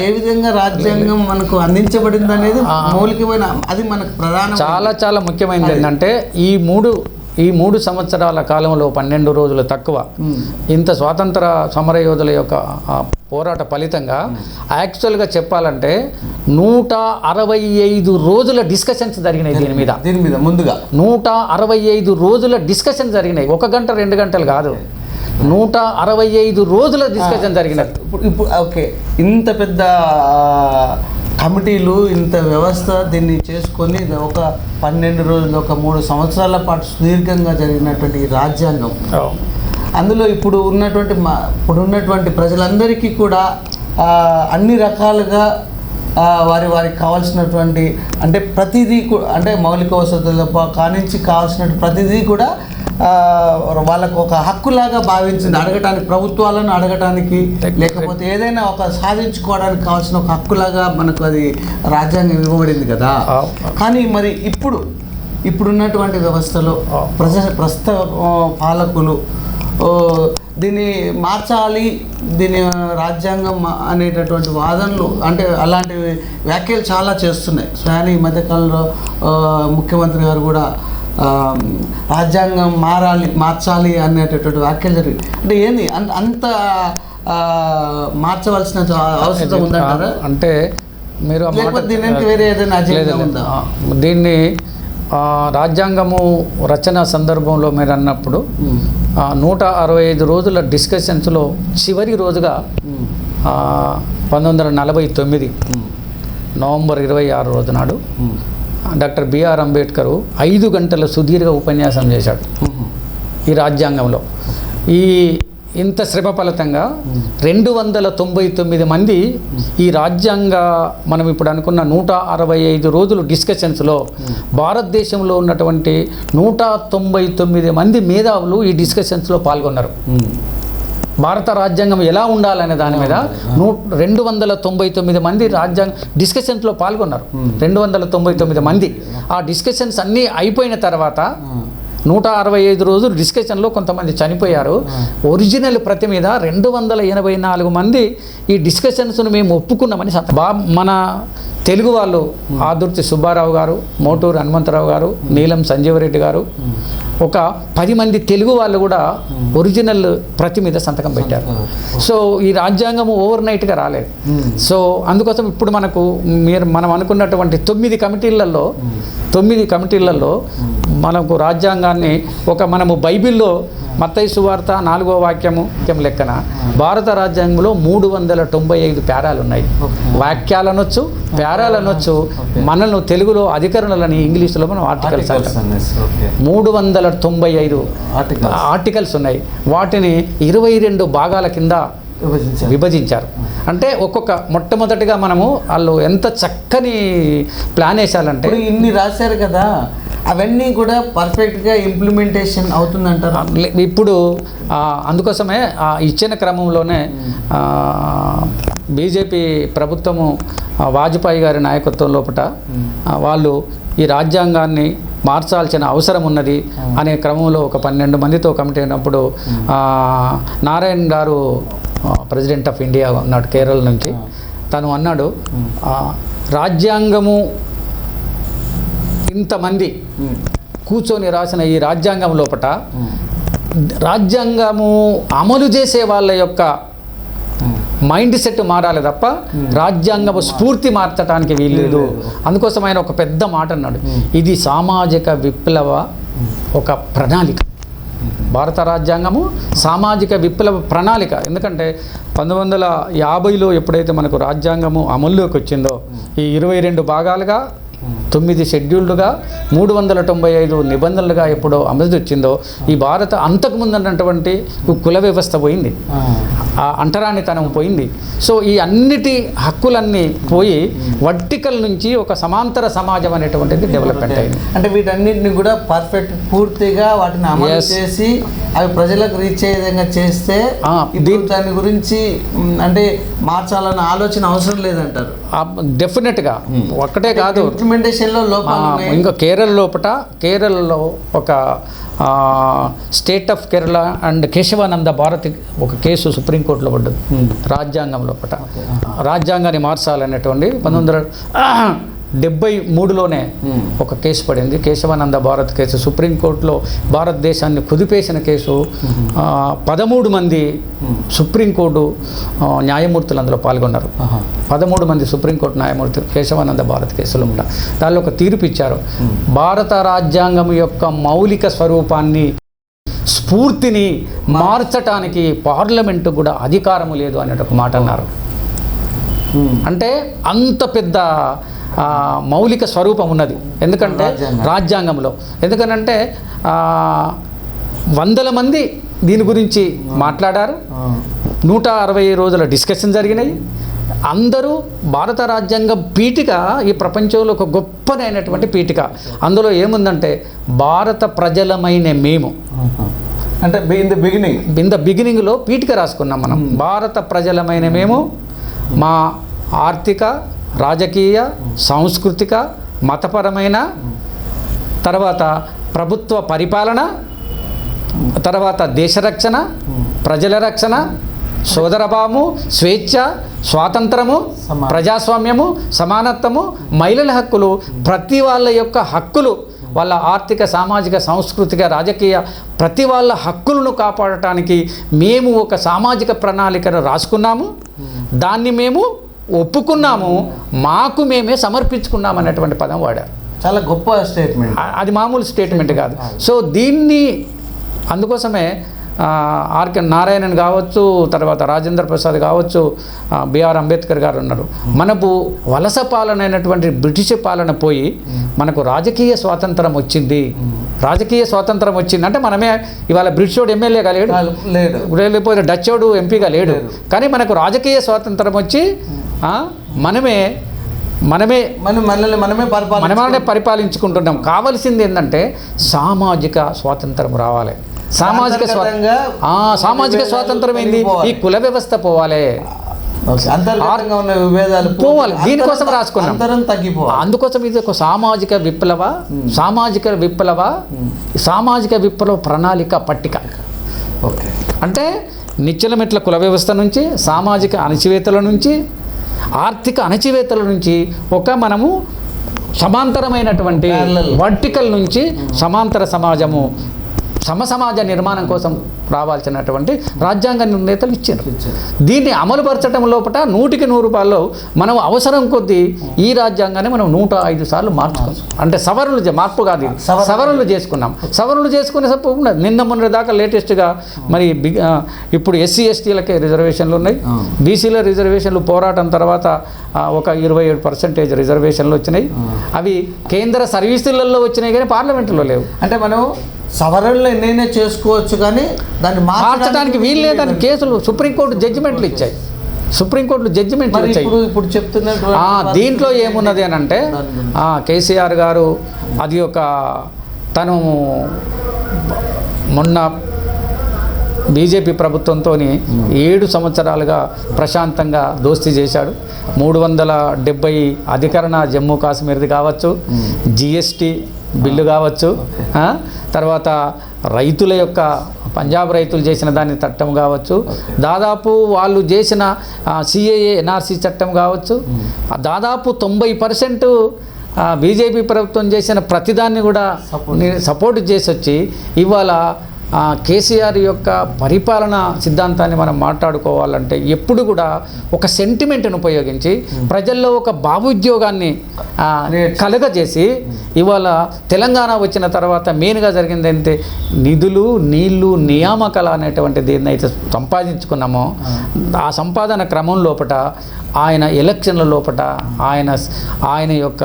ఏ విధంగా రాజ్యాంగం మనకు అందించబడింది అనేది మౌలికమైన, అది మనకు ప్రధాన చాలా ముఖ్యమైనది. ఏంటంటే ఈ 3 సంవత్సరాల కాలంలో 12 రోజులు తక్కువ ఇంత స్వాతంత్ర సమరయోధుల యొక్క పోరాట ఫలితంగా యాక్చువల్గా చెప్పాలంటే 165 రోజుల డిస్కషన్స్ జరిగినాయి దీని మీద ముందుగా 165 రోజుల డిస్కషన్ జరిగినాయి. 1 గంట 2 గంటలు కాదు, 165 రోజుల డిస్కషన్ జరిగినది. ఇప్పుడు ఓకే, ఇంత పెద్ద కమిటీలు, ఇంత వ్యవస్థ దీన్ని చేసుకొని ఒక 12 రోజులు, ఒక 3 సంవత్సరాల పాటు సుదీర్ఘంగా జరిగినటువంటి రాజ్యాంగం, అందులో ఇప్పుడు ఉన్నటువంటి ప్రజలందరికీ కూడా అన్ని రకాలుగా వారికి కావాల్సినటువంటి అంటే ప్రతిదీ అంటే మౌలిక వసతుల కానించి కావాల్సినటువంటి ప్రతిదీ కూడా వాళ్ళకు ఒక హక్కులాగా భావించింది. అడగటానికి, ప్రభుత్వాలను అడగటానికి, లేకపోతే ఏదైనా ఒక సాధించుకోవడానికి కావాల్సిన ఒక హక్కులాగా మనకు అది రాజ్యాంగం ఇవ్వబడింది కదా. కానీ మరి ఇప్పుడున్నటువంటి వ్యవస్థలో ప్రస్తుత పాలకులు దీన్ని మార్చాలి, దీని రాజ్యాంగం అనేటటువంటి వాదనలు అంటే అలాంటి వ్యాఖ్యలు చాలా చేస్తున్నాయి. స్వయాన ఈ మధ్యకాలంలో ముఖ్యమంత్రి గారు కూడా రాజ్యాంగం మార్చాలి అనేటటువంటి వ్యాఖ్యలు జరిగింది. అంటే ఏంది అంత మార్చవలసిన అవసరం ఉందంటారా? అంటే మీరు దీనికి వేరే ఏదైనా అజెండా ఉందా? దీన్ని రాజ్యాంగము రచన సందర్భంలో మీరు అన్నప్పుడు 165 రోజుల డిస్కషన్స్లో చివరి రోజుగా 1949 నవంబర్ 26 రోజు నాడు డాక్టర్ బిఆర్ అంబేద్కర్ 5 గంటల సుదీర్ఘ ఉపన్యాసం చేశాడు ఈ రాజ్యాంగంలో. ఇంత శ్రమ ఫలితంగా 299 మంది ఈ రాజ్యాంగ మనం ఇప్పుడు అనుకున్న 165 రోజులు డిస్కషన్స్లో భారతదేశంలో ఉన్నటువంటి 199 మంది మేధావులు ఈ డిస్కషన్స్లో పాల్గొన్నారు. భారత రాజ్యాంగం ఎలా ఉండాలనే దాని మీద 299 మంది రాజ్యాంగ డిస్కషన్స్లో పాల్గొన్నారు. 299 మంది. ఆ డిస్కషన్స్ అన్నీ అయిపోయిన తర్వాత 165 రోజులు డిస్కషన్లో కొంతమంది చనిపోయారు. ఒరిజినల్ ప్రతి మీద 284 మంది ఈ డిస్కషన్స్ను మేము ఒప్పుకున్నామని మన తెలుగు వాళ్ళు ఆదుర్తి సుబ్బారావు గారు, మోటూరు హనుమంతరావు గారు, నీలం సంజీవరెడ్డి గారు, ఒక 10 మంది తెలుగు వాళ్ళు కూడా ఒరిజినల్ ప్రతి మీద సంతకం పెట్టారు. సో ఈ రాజ్యాంగము ఓవర్ నైట్గా రాలేదు. సో అందుకోసం ఇప్పుడు మనం అనుకున్నటువంటి 9 కమిటీలలో మనకు రాజ్యాంగాన్ని మనము బైబిల్లో మత్తయి సువార్త 4వ వాక్యము లెక్కన భారత రాజ్యాంగంలో 395 ప్యారాలు ఉన్నాయి. వాక్యాలనొచ్చు, ప్యారాలనొచ్చు, మనల్ని తెలుగులో అధికరణలని ఇంగ్లీష్లో మనం ఆర్టికల్స్ అంటాం. 395 ఆర్టికల్స్ ఉన్నాయి. వాటిని 22 భాగాల కింద విభజించారు. అంటే మొట్టమొదటిగా మనము వాళ్ళు ఎంత చక్కని ప్లాన్ వేసాలంటే ఇన్ని రాశారు కదా, అవన్నీ కూడా పర్ఫెక్ట్గా ఇంప్లిమెంటేషన్ అవుతుందంటారు. ఇప్పుడు అందుకోసమే ఇచ్చిన క్రమంలోనే బీజేపీ ప్రభుత్వము వాజ్పేయి గారి నాయకత్వం లోపల వాళ్ళు ఈ రాజ్యాంగాన్ని మార్చాల్సిన అవసరం ఉన్నది అనే క్రమంలో ఒక 12 మందితో కమిటీ అయినప్పుడు నారాయణ్ గారు ప్రెసిడెంట్ ఆఫ్ ఇండియా ఉన్నాడు కేరళ నుంచి. తను అన్నాడు, రాజ్యాంగము ఇంతమంది కూర్చొని రాసిన ఈ రాజ్యాంగం లోపల రాజ్యాంగము అమలు చేసే వాళ్ళ యొక్క మైండ్ సెట్ మారాలి తప్ప రాజ్యాంగపు స్ఫూర్తి మార్చడానికి వీల్లేదు. అందుకోసం ఆయన ఒక పెద్ద మాట అన్నాడు, ఇది సామాజిక విప్లవ ఒక ప్రణాళిక. భారత రాజ్యాంగము సామాజిక విప్లవ ప్రణాళిక. ఎందుకంటే 1950లో ఎప్పుడైతే మనకు రాజ్యాంగము అమల్లోకి వచ్చిందో ఈ 22 భాగాలుగా 9 షెడ్యూల్డ్గా 395 నిబంధనలుగా ఎప్పుడో అమలు వచ్చిందో ఈ భారత అంతకుముందు అన్నటువంటి కుల వ్యవస్థ పోయింది, ఆ అంటరానితనం పోయింది. సో ఈ అన్నిటి హక్కులన్నీ పోయి వర్టికల్ నుంచి ఒక సమాంతర సమాజం అనేటువంటిది డెవలప్మెంట్ అయింది. అంటే వీటన్నిటిని కూడా పర్ఫెక్ట్ పూర్తిగా వాటిని అమలు చేసి అవి ప్రజలకు రీచ్ అయ్యే విధంగా చేస్తే దాని గురించి అంటే మార్చాలన్న ఆలోచన అవసరం లేదంటారు. డెఫినెట్గా ఒక్కటే కాదు, ఇంప్లిమెంటేషన్లో లోపాలు ఇంకా కేరళలో ఒక state of Kerala and Kesavananda Bharati ఒక కేసు సుప్రీంకోర్టులో పడ్డది. రాజ్యాంగం లోపల రాజ్యాంగాన్ని మార్చాలనేటువంటి 1973లోనే ఒక కేసు పడింది, కేశవానంద భారత్ కేసు. సుప్రీంకోర్టులో భారతదేశాన్ని కుదిపేసిన కేసు. 13 మంది సుప్రీంకోర్టు న్యాయమూర్తులు అందులో పాల్గొన్నారు. 13 మంది సుప్రీంకోర్టు న్యాయమూర్తులు కేశవానంద భారత్ కేసులో కూడా దానిలో ఒక తీర్పు ఇచ్చారు. భారత రాజ్యాంగం యొక్క మౌలిక స్వరూపాన్ని స్ఫూర్తిని మార్చటానికి పార్లమెంటు కూడా అధికారము లేదు అనే ఒక మాట అన్నారు. అంటే అంత పెద్ద మౌలిక స్వరూపం ఉన్నది ఎందుకంటే రాజ్యాంగంలో. ఎందుకనంటే 100 మంది దీని గురించి మాట్లాడారు, 160 రోజుల డిస్కషన్ జరిగినాయి. అందరూ భారత రాజ్యాంగం పీఠిక ఈ ప్రపంచంలో ఒక గొప్పదైనటువంటి పీఠిక. అందులో ఏముందంటే భారత ప్రజలమైన మేము అంటే ఇన్ ద బిగినింగ్లో పీఠిక రాసుకున్నాం మనం. భారత ప్రజలమైన మేము మా ఆర్థిక, రాజకీయ, సాంస్కృతిక, మతపరమైన, తర్వాత ప్రభుత్వ పరిపాలన, తర్వాత దేశ రక్షణ, ప్రజల రక్షణ, సోదరభావము, స్వేచ్ఛ, స్వాతంత్రము, ప్రజాస్వామ్యము, సమానత్వము, మహిళల హక్కులు, ప్రతి వాళ్ళ యొక్క హక్కులు, వాళ్ళ ఆర్థిక, సామాజిక, సాంస్కృతిక, రాజకీయ ప్రతి వాళ్ళ హక్కులను కాపాడటానికి మేము ఒక సామాజిక ప్రణాళికను రాసుకున్నాము. దాన్ని మేము ఒప్పుకున్నాము, మాకు మేమే సమర్పించుకున్నాము అనేటువంటి పదం వాడారు. చాలా గొప్ప స్టేట్మెంట్. అది మామూలు స్టేట్మెంట్ కాదు. సో దీన్ని అందుకోసమే ఆర్కే నారాయణన్ కావచ్చు, తర్వాత రాజేంద్ర ప్రసాద్ కావచ్చు, బిఆర్ అంబేద్కర్ గారు ఉన్నారు. మనకు వలస పాలన అయినటువంటి బ్రిటిష్ పాలన పోయి మనకు రాజకీయ స్వాతంత్రం వచ్చింది. రాజకీయ స్వాతంత్రం వచ్చింది అంటే మనమే ఇవాళ బ్రిటిషోడు ఎమ్మెల్యేగా లేడు, లేకపోతే డచ్చోడు ఎంపీగా లేడు, కానీ మనకు రాజకీయ స్వాతంత్రం వచ్చి మనమే పరిపాలించుకుంటున్నాం. కావాల్సింది ఏంటంటే సామాజిక స్వాతంత్రం రావాలి. సామాజిక స్వాతంత్రం ఏంది? ఈ కుల వ్యవస్థ పోవాలి, పోవాలి. దీనికోసం రాసుకున్నాం. అందుకోసం ఇది ఒక సామాజిక విప్లవ ప్రణాళిక పట్టిక. అంటే నిచ్చెల మెట్ల కుల వ్యవస్థ నుంచి, సామాజిక అణచివేతల నుంచి, ఆర్థిక అణచివేతల నుంచి మనము సమాంతరమైనటువంటి వర్టికల్ నుంచి సమాంతర సమాజము, సమసమాజ నిర్మాణం కోసం రావాల్సినటువంటి రాజ్యాంగ నిర్ణేతలు ఇచ్చారు. దీన్ని అమలుపరచడం లోపల 100కి 100 రూపాయలు మనం అవసరం కొద్దీ ఈ రాజ్యాంగాన్ని మనం 105 సార్లు మార్చుకున్నాం. అంటే మార్పు కాదు, సవరణలు చేసుకున్నాం. సవరణలు చేసుకునేసప్పుడు మొన్న దాకా లేటెస్ట్గా మరి ఇప్పుడు ఎస్సీ ఎస్టీలకే రిజర్వేషన్లు ఉన్నాయి, బీసీల రిజర్వేషన్లు పోరాటం తర్వాత ఒక 27% రిజర్వేషన్లు వచ్చినాయి. అవి కేంద్ర సర్వీసులలో వచ్చినాయి కానీ పార్లమెంటులో లేవు. అంటే మనం సవరణలు ఎన్నైనా చేసుకోవచ్చు కానీ దాన్ని మార్చడానికి వీలు లేదని కేసులు సుప్రీంకోర్టు జడ్జిమెంట్లు ఇచ్చాయి. ఇప్పుడు చెప్తున్నట్టు దీంట్లో ఏమున్నది అని అంటే కేసీఆర్ గారు తను మొన్న బీజేపీ ప్రభుత్వంతో 7 సంవత్సరాలుగా ప్రశాంతంగా దోస్తీ చేశాడు. 370 అధికరణ జమ్మూ కాశ్మీర్ది కావచ్చు, జిఎస్టీ బిల్లు కావచ్చు, తర్వాత రైతుల యొక్క పంజాబ్ రైతులు చేసిన దాన్ని చట్టం కావచ్చు, దాదాపు వాళ్ళు చేసిన సిఏఏ ఎన్ఆర్సీ చట్టం కావచ్చు, దాదాపు 90% బీజేపీ ప్రభుత్వం చేసిన ప్రతిదాన్ని కూడా సపోర్ట్ చేసి వచ్చి ఇవాళ కేసీఆర్ యొక్క పరిపాలన సిద్ధాంతాన్ని మనం మాట్లాడుకోవాలంటే ఎప్పుడు కూడా ఒక సెంటిమెంట్ను ఉపయోగించి ప్రజల్లో ఒక భావోద్యోగాన్ని కలగజేసి ఇవాళ తెలంగాణ వచ్చిన తర్వాత మెయిన్గా జరిగింది అంటే నిధులు, నీళ్లు, నియామకాలు అనేటువంటి దీన్ని అయితే సంపాదించుకున్నామో ఆ సంపాదన క్రమం లోపల ఆయన ఎలక్షన్ల లోపల ఆయన యొక్క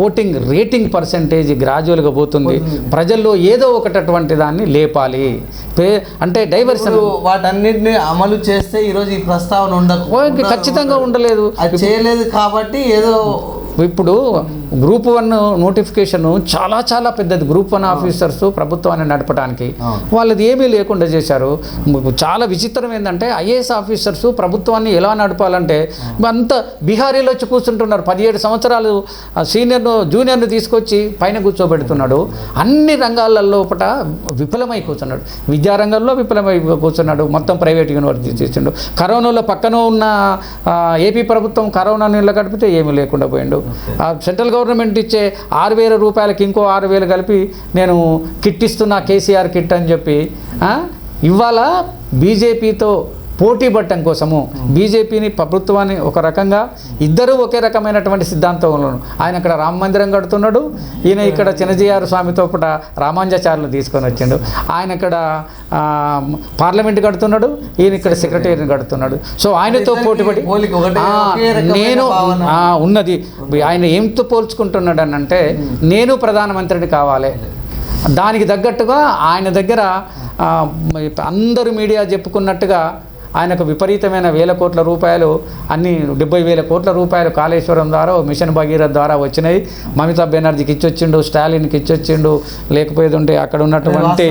ఓటింగ్ రేటింగ్ పర్సెంటేజ్ గ్రాడ్యువల్గా పోతుంది. ప్రజల్లో ఏదో ఒకటటువంటి దాన్ని లేపాలి అంటే డైవర్షన్ వాటన్నిటిని అమలు చేస్తే ఈరోజు ఈ ప్రస్తావన ఖచ్చితంగా ఉండలేదు. అది చేయలేదు కాబట్టి ఏదో ఇప్పుడు గ్రూప్ 1 నోటిఫికేషన్ చాలా పెద్దది. గ్రూప్ 1 ఆఫీసర్స్ ప్రభుత్వాన్ని నడపడానికి వాళ్ళది ఏమీ లేకుండా చేశారు. చాలా విచిత్రం ఏంటంటే ఐఏఎస్ ఆఫీసర్స్ ప్రభుత్వాన్ని ఎలా నడపాలంటే అంత బీహారీలో వచ్చి కూర్చుంటున్నారు. 17 సంవత్సరాలు జూనియర్ను తీసుకొచ్చి పైన కూర్చోబెడుతున్నాడు. అన్ని రంగాలలో విఫలమై కూర్చున్నాడు. విద్యారంగంలో విఫలమై కూర్చున్నాడు. మొత్తం ప్రైవేట్ యూనివర్సిటీ చేసిండు. కరోనాలో పక్కన ఉన్న ఏపీ ప్రభుత్వం కరోనా నీళ్ళ గడిపితే ఏమీ లేకుండా పోయిండు. సెంట్రల్ గవర్నమెంట్ ఇచ్చే 6,000 రూపాయలకి ఇంకో 6,000 కలిపి నేను కిట్ ఇస్తున్నా, కేసీఆర్ కిట్ అని చెప్పి ఇవాళ బీజేపీతో పోటీ పడటం కోసము బీజేపీని ప్రభుత్వాన్ని ఒక రకంగా ఇద్దరు ఒకే రకమైనటువంటి సిద్ధాంతంలో ఆయన అక్కడ రామ మందిరం కడుతున్నాడు, ఈయన ఇక్కడ చిన్నజీఆర్ స్వామితో పాటు రామాంజాచార్యులు తీసుకొని వచ్చిండు. ఆయన ఇక్కడ పార్లమెంట్ కడుతున్నాడు, ఈయన ఇక్కడ సెక్రటరీని కడుతున్నాడు. సో ఆయనతో పోటీపడి నేను ఉన్నది ఆయన ఏంతో పోల్చుకుంటున్నాడు అని అంటే నేను ప్రధానమంత్రిని కావాలి. దానికి తగ్గట్టుగా ఆయన దగ్గర అందరూ మీడియా చెప్పుకున్నట్టుగా ఆయనకు విపరీతమైన 1,000 కోట్ల రూపాయలు అన్ని 70,000 కోట్ల రూపాయలు కాళేశ్వరం ద్వారా మిషన్ భగీరథ ద్వారా వచ్చినాయి. మమతా బెనర్జీకి ఇచ్చొచ్చిండు, స్టాలిన్కి ఇచ్చొచ్చిండు, లేకపోతే ఉంటే అక్కడ ఉన్నటువంటి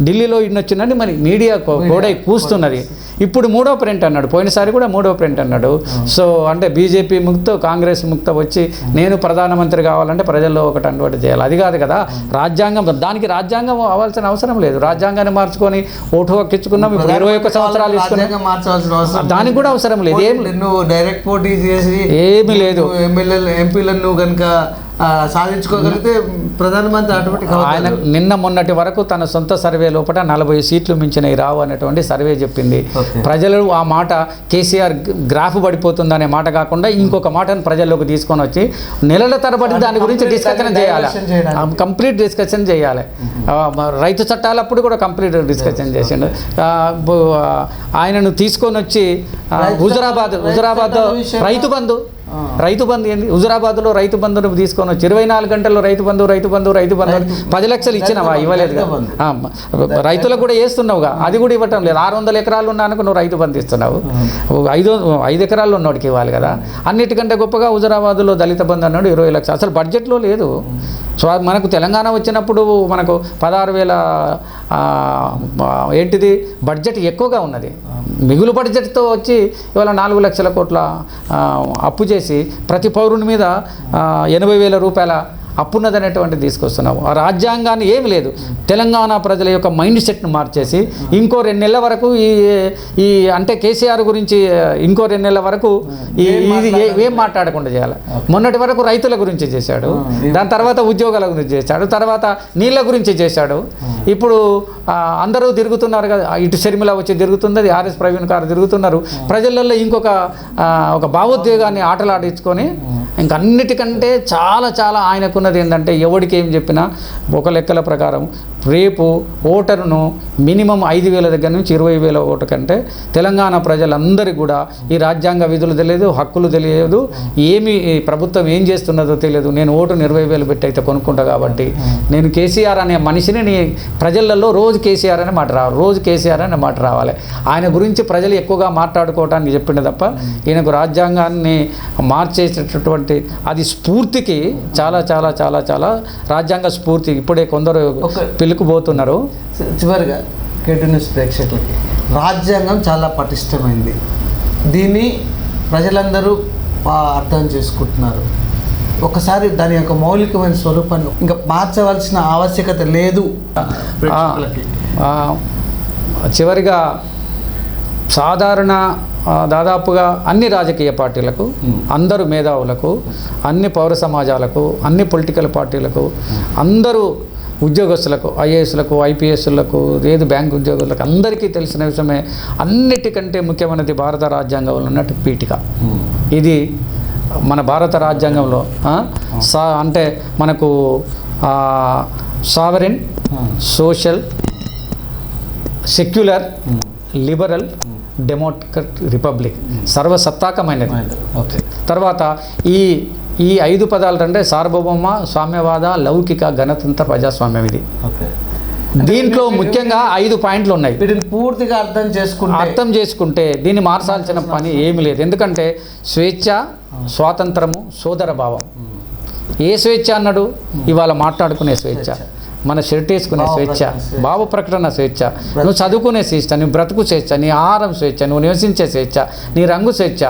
ఢిల్లీలో ఇన్నొచ్చిందని మరి మీడియా కూడా కూస్తున్నది. ఇప్పుడు 3వ ప్రింట్ అన్నాడు, పోయినసారి కూడా 3వ ప్రింట్ అన్నాడు. సో అంటే బీజేపీ ముక్త కాంగ్రెస్ ముక్త వచ్చి నేను ప్రధానమంత్రి కావాలంటే ప్రజల్లో ఒకటి అనుకోటి చేయాలి. అది కాదు కదా రాజ్యాంగం. దానికి రాజ్యాంగం అవ్వాల్సిన అవసరం లేదు. రాజ్యాంగాన్ని మార్చుకొని ఓటు హక్కించుకున్నాం. ఇప్పుడు 21 సంవత్సరాలు మార్చవలసిన అవసరం దానికి కూడా అవసరం లేదు. నువ్వు డైరెక్ట్ పోటీ చేసి ఏమీ లేదు. ఎంపీలను కనుక సాధించుకోగలిగితే ప్రధానమంత్రి ఆటోమేటిక్. ఆయన నిన్న మొన్నటి వరకు తన సొంత సర్వే లోపల 40 సీట్లు మించినవి రావు అనేటువంటి సర్వే చెప్పింది. ప్రజలు ఆ మాట కేసీఆర్ గ్రాఫ్ పడిపోతుందనే మాట కాకుండా ఇంకొక మాటను ప్రజల్లోకి తీసుకొని వచ్చి నెలల తరబడి దాని గురించి డిస్కషన్ చేయాలి, కంప్లీట్ డిస్కషన్ చేయాలి. రైతు చట్టాలప్పుడు కూడా కంప్లీట్ డిస్కషన్ చేసిండు. ఆయనను తీసుకొని వచ్చి హుజరాబాద్ రైతు బంధు ఏంది? హుజరాబాద్లో రైతు బంధును తీసుకొని వచ్చి 24 గంటల్లో రైతు బంధు 10 లక్షలు ఇచ్చినావా? ఇవ్వలేదు కదా. రైతులకు కూడా వేస్తున్నావుగా, అది కూడా ఇవ్వటం లేదు. 600 ఎకరాలు ఉన్నానుకో నువ్వు రైతు బంధు ఇస్తున్నావు. 5 ఎకరాలు ఉన్నోడికి ఇవ్వాలి కదా. అన్నిటికంటే గొప్పగా హుజరాబాద్లో దళిత బంధు అన్నాడు 20 లక్షలు. అసలు బడ్జెట్లో లేదు. సో మనకు తెలంగాణ వచ్చినప్పుడు మనకు 16,000 ఏంటిది బడ్జెట్ ఎక్కువగా ఉన్నది. మిగులు బడ్జెట్తో వచ్చి ఇవాళ 4 లక్షల కోట్ల అప్పు చేసి ప్రతి పౌరుని మీద 80,000 రూపాయల అప్పున్నదనేటువంటి తీసుకొస్తున్నాము. ఆ రాజ్యాంగాన్ని ఏమి లేదు. తెలంగాణ ప్రజల యొక్క మైండ్ సెట్ను మార్చేసి ఇంకో 2 నెలల వరకు ఈ అంటే కేసీఆర్ గురించి ఇంకో 2 నెలల వరకు ఇది ఏం మాట్లాడకుండా చేయాలి. మొన్నటి వరకు రైతుల గురించి చేశాడు, దాని తర్వాత ఉద్యోగాల గురించి చేశాడు, తర్వాత నీళ్ళ గురించి చేశాడు. ఇప్పుడు అందరూ తిరుగుతున్నారు కదా, ఇటు షర్మిల వచ్చి తిరుగుతుంది, ఆర్ఎస్ ప్రవీణ్ గారు తిరుగుతున్నారు. ప్రజలలో ఇంకొక భావోద్వేగాన్ని ఆటలాడించుకొని ఇంకన్నిటికంటే చాలా ఆయనకున్నది ఏంటంటే ఎవరికి ఏం చెప్పినా ఒక లెక్కల ప్రకారం రేపు ఓటరును మినిమం 5,000 దగ్గర నుంచి 20,000 ఓటు కంటే తెలంగాణ ప్రజలందరికీ కూడా ఈ రాజ్యాంగ విధులు తెలియదు, హక్కులు తెలియదు, ఏమి ప్రభుత్వం ఏం చేస్తున్నదో తెలియదు. నేను ఓటును 20,000 పెట్టి అయితే కొనుక్కుంటా కాబట్టి నేను కేసీఆర్ అనే మనిషిని నీ ప్రజలలో రోజు కేసీఆర్ అనే మాట రావాలి. ఆయన గురించి ప్రజలు ఎక్కువగా మాట్లాడుకోవటానికి చెప్పిండే తప్ప ఈయనకు రాజ్యాంగాన్ని మార్చేటటువంటి అది స్ఫూర్తికి చాలా రాజ్యాంగ స్ఫూర్తి ఇప్పుడే కొందరు పిలుకుపోతున్నారు. చివరిగా కేటీ న్యూస్ ప్రేక్షకులకి, రాజ్యాంగం చాలా పటిష్టమైంది. దీన్ని ప్రజలందరూ అర్థం చేసుకుంటున్నారు. ఒకసారి దాని యొక్క మౌలికమైన స్వరూపాన్ని ఇంకా మార్చవలసిన ఆవశ్యకత లేదు ప్రేక్షకులకి. చివరిగా సాధారణ దాదాపుగా అన్ని రాజకీయ పార్టీలకు, అందరూ మేధావులకు, అన్ని పౌర సమాజాలకు, అన్ని పొలిటికల్ పార్టీలకు, అందరూ ఉద్యోగస్తులకు, ఐఏఎస్లకు, ఐపీఎస్లకు, ఏది బ్యాంక్ ఉద్యోగులకు అందరికీ తెలిసిన విషయమే. అన్నిటికంటే ముఖ్యమైనది భారత రాజ్యాంగంలో ఉన్నట్టు పీఠిక. ఇది మన భారత రాజ్యాంగంలో అంటే మనకు sovereign, social, secular, liberal, democrat, republic, సర్వసత్తాకమైనది. తర్వాత ఈ 5 పదాలు అంటే సార్వభౌమ, సామ్యవాద, లౌకిక, గణతంత్ర, ప్రజాస్వామ్యం. ఇది దీంట్లో ముఖ్యంగా 5 పాయింట్లు ఉన్నాయి. వీటిని పూర్తిగా అర్థం చేసుకుంటే దీన్ని మార్చాల్సిన పని ఏమీ లేదు. ఎందుకంటే స్వేచ్ఛ, స్వాతంత్రము, సోదర భావం. ఏ స్వేచ్ఛ అన్నాడు? ఇవాళ మాట్లాడుకునే స్వేచ్ఛ, మన షర్ట్ వేసుకునే స్వేచ్ఛ, భావ ప్రకటన స్వేచ్ఛ, నువ్వు చదువుకునే స్వేచ్ఛ, నీ బ్రతుకు స్వేచ్ఛ, నీ ఆహారం స్వేచ్ఛ, నువ్వు నివసించే స్వేచ్ఛ, నీ రంగు స్వేచ్ఛ.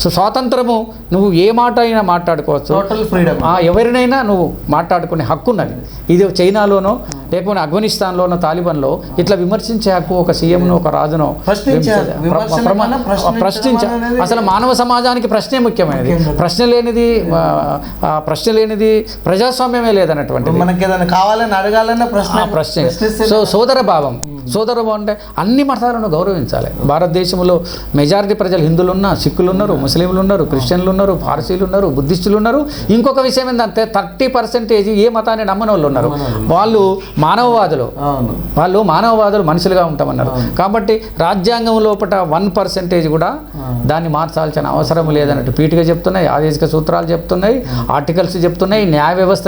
సో స్వాతంత్రము, నువ్వు ఏ మాట అయినా మాట్లాడుకోవచ్చు, టోటల్ ఫ్రీడమ్. ఎవరినైనా నువ్వు మాట్లాడుకునే హక్కు ఉన్నది. ఇది చైనాలోనో లేకపోతే ఆఫ్ఘనిస్తాన్లోనో, తాలిబాన్లో ఇట్లా విమర్శించే హక్కు ఒక సీఎంను, ఒక రాజును ప్రశ్నించ. అసలు మానవ సమాజానికి ప్రశ్నే ముఖ్యమైనది. ప్రశ్న లేనిది ప్రజాస్వామ్యమే లేదన్నటువంటి. మనకి ఏదైనా కావాలని అడగాలన్న ప్రశ్న. సో సోదర భావం అంటే అన్ని మతాలను గౌరవించాలి. భారతదేశంలో మెజారిటీ ప్రజలు హిందువులు ఉన్నా, సిక్కులు ఉన్నారు, ముస్లింలు ఉన్నారు, క్రిస్టియన్లు ఉన్నారు, పార్సీలు ఉన్నారు, బుద్ధిస్టులు ఉన్నారు. ఇంకొక విషయం ఏంటంటే 30% ఏ మతాన్ని నమ్మని వాళ్ళు ఉన్నారు. వాళ్ళు మానవవాదులు మనుషులుగా ఉంటామన్నారు. కాబట్టి రాజ్యాంగం లోపల 1% కూడా దాన్ని మార్చాల్సిన అవసరం లేదన్నట్టు పీఠిక చెప్తున్నాయి, ఆదేశిక సూత్రాలు చెప్తున్నాయి, ఆర్టికల్స్ చెప్తున్నాయి, న్యాయ వ్యవస్థ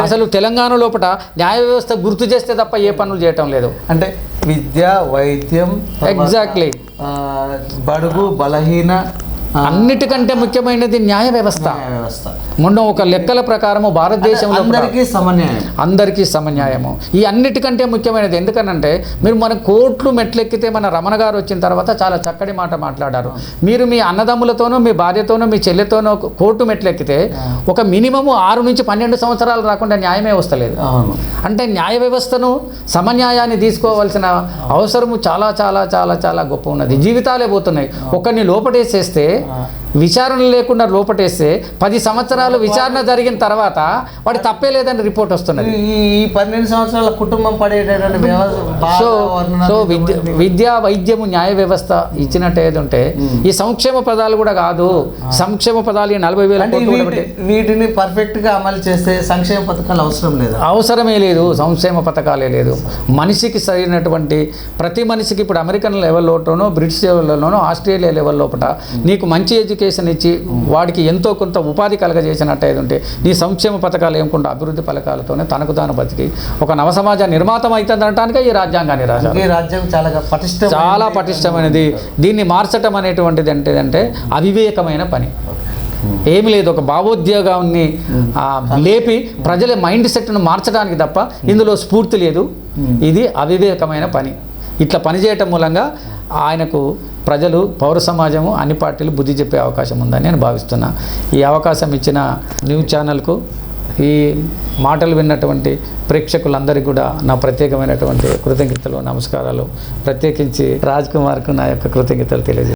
అసలు తెలంగాణ లోపల న్యాయ వ్యవస్థ గుర్తు చేస్తే తప్ప ఏ పనులు చేయటం లేదు. అంటే విద్య, వైద్యం, ఎగ్జాక్ట్లీ, బడుగు బలహీన, అన్నిటికంటే ముఖ్యమైనది న్యాయ వ్యవస్థ. మొన్న ఒక లెక్కల ప్రకారము భారతదేశంలో అందరికీ సమన్యాయము. ఈ అన్నిటికంటే ముఖ్యమైనది. ఎందుకనంటే మన కోర్టులు మెట్లెక్కితే మన రమణ గారు వచ్చిన తర్వాత చాలా చక్కటి మాట మాట్లాడారు. మీరు మీ అన్నదమ్ములతోనో, మీ భార్యతోనో, మీ చెల్లెతోనో కోర్టు మెట్లెక్కితే ఒక మినిమము 6 నుంచి 12 సంవత్సరాలు రాకుండా న్యాయమే వస్తలేదు. అంటే న్యాయ వ్యవస్థను, సమన్యాయాన్ని తీసుకోవాల్సిన అవసరము చాలా చాలా చాలా చాలా గొప్ప ఉన్నది. జీవితాలే పోతున్నాయి. ఒకరిని లోపటేసేస్తే, విచారణ లేకుండా లోపటేస్తే 10 సంవత్సరాలు విచారణ జరిగిన తర్వాత వాడి తప్పే లేదని రిపోర్ట్ వస్తున్నది. ఈ 12 సంవత్సరాల కుటుంబం పడేటటువంటి సో విద్య, వైద్యము, న్యాయ వ్యవస్థ ఇచ్చినట్టు ఏది ఉంటే ఈ సంక్షేమ పదాలు కూడా కాదు. సంక్షేమ పదాలు 40,000 వీటిని పర్ఫెక్ట్ గా అమలు చేస్తే సంక్షేమ పథకాలు అవసరమే లేదు. సంక్షేమ పథకాలే లేదు. మనిషికి సరైనటువంటి ప్రతి మనిషికి ఇప్పుడు అమెరికన్ లెవెల్లోనో, బ్రిటిష్ లెవెల్లోనో, ఆస్ట్రేలియా లెవెల్ లోపల నీకు మంచి ఎడ్యుకేషన్ ఇచ్చి వాడికి ఎంతో కొంత ఉపాధి కలగజేసినట్టు ఏది ఉంటే నీ సంక్షేమ పథకాలు ఏమకుండా అభివృద్ధి పథకాలతోనే తనకు తాను బతికి ఒక నవసమాజ నిర్మాతం అవుతుంది అనటానికి ఈ రాజ్యాంగాన్ని రాశారు. రాజ్యాంగం చాలా పటిష్టమైనది. దీన్ని మార్చడం అనేటువంటిది అంటే అవివేకమైన పని. ఏమి లేదు, ఒక భావోద్వేగాన్ని లేపి ప్రజల మైండ్ సెట్ను మార్చడానికి తప్ప ఇందులో స్ఫూర్తి లేదు. ఇది అవివేకమైన పని. ఇట్లా పనిచేయటం మూలంగా ఆయనకు ప్రజలు, పౌర సమాజము, అన్ని పార్టీలు బుద్ధి చెప్పే అవకాశం ఉందని నేను భావిస్తున్నా. ఈ అవకాశం ఇచ్చిన న్యూస్ ఛానల్కు, ఈ మాటలు విన్నటువంటి ప్రేక్షకులందరికీ కూడా నా ప్రత్యేకమైనటువంటి కృతజ్ఞతలు, నమస్కారాలు. ప్రత్యేకించి రాజ్ కుమార్కు నా యొక్క కృతజ్ఞతలు తెలియజేస్తాను.